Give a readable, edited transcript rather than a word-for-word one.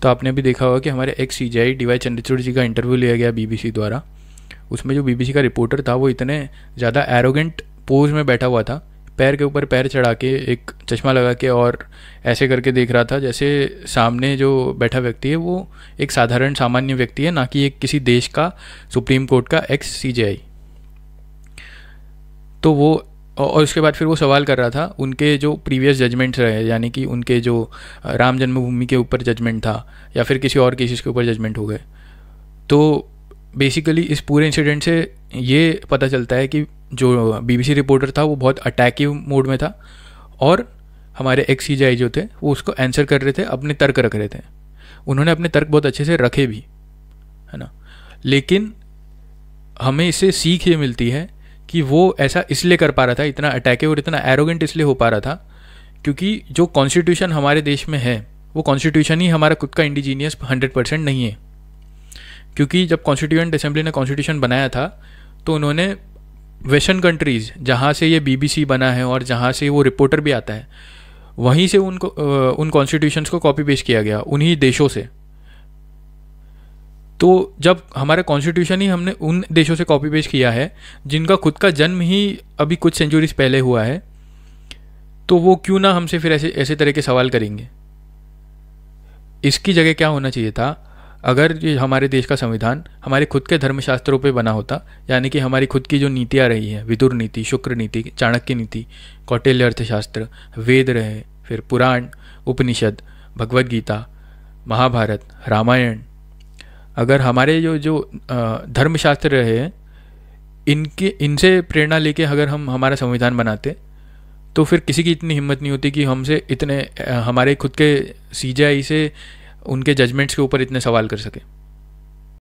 तो आपने भी देखा होगा कि हमारे ex CJI D Y Chandrachud ji का इंटरव्यू लिया गया बीबीसी द्वारा। उसमें जो बीबीसी का रिपोर्टर था वो इतने ज़्यादा एरोगेंट पोज में बैठा हुआ था, पैर के ऊपर पैर चढ़ा के, एक चश्मा लगा के, और ऐसे करके देख रहा था जैसे सामने जो बैठा व्यक्ति है वो एक साधारण सामान्य व्यक्ति है, ना कि एक किसी देश का सुप्रीम कोर्ट का एक्स सीजेआई। तो वो, और उसके बाद फिर वो सवाल कर रहा था उनके जो प्रीवियस जजमेंट्स रहे, यानी कि उनके जो राम जन्मभूमि के ऊपर जजमेंट था या फिर किसी और केसेस के ऊपर जजमेंट हो गए। तो बेसिकली इस पूरे इंसिडेंट से ये पता चलता है कि जो बीबीसी रिपोर्टर था वो बहुत अटैकिव मोड में था, और हमारे एक्स सीजेआई जो थे वो उसको आंसर कर रहे थे, अपने तर्क रख रहे थे। उन्होंने अपने तर्क बहुत अच्छे से रखे भी, है ना। लेकिन हमें इससे सीख ये मिलती है कि वो ऐसा इसलिए कर पा रहा था, इतना अटैकिव और इतना एरोगेंट इसलिए हो पा रहा था क्योंकि जो कॉन्स्टिट्यूशन हमारे देश में है वो कॉन्स्टिट्यूशन ही हमारा खुद का इंडिजीनियस 100% नहीं है। क्योंकि जब कॉन्स्टिट्यूएंट असेंबली ने कॉन्स्टिट्यूशन बनाया था तो उन्होंने वेस्टर्न कंट्रीज़ जहाँ से ये बीबीसी बना है और जहाँ से वो रिपोर्टर भी आता है, वहीं से उनको उन कॉन्स्टिट्यूशंस को कॉपी पेस्ट किया गया, उन्हीं देशों से। तो जब हमारा कॉन्स्टिट्यूशन ही हमने उन देशों से कॉपी पेस्ट किया है जिनका खुद का जन्म ही अभी कुछ सेंचुरीज पहले हुआ है, तो वो क्यों ना हमसे फिर ऐसे ऐसे तरह के सवाल करेंगे। इसकी जगह क्या होना चाहिए था, अगर ये हमारे देश का संविधान हमारे खुद के धर्मशास्त्रों पे बना होता, यानी कि हमारी खुद की जो नीतियाँ रही हैं, विदुर नीति, शुक्र नीति, चाणक्य नीति, कौटिल्य अर्थशास्त्र, वेद रहे, फिर पुराण, उपनिषद, भगवद गीता, महाभारत, रामायण, अगर हमारे जो धर्मशास्त्र रहे हैं इनसे प्रेरणा लेके अगर हम हमारा संविधान बनाते तो फिर किसी की इतनी हिम्मत नहीं होती कि हमसे इतने हमारे खुद के सीजेआई से उनके जजमेंट्स के ऊपर इतने सवाल कर सके।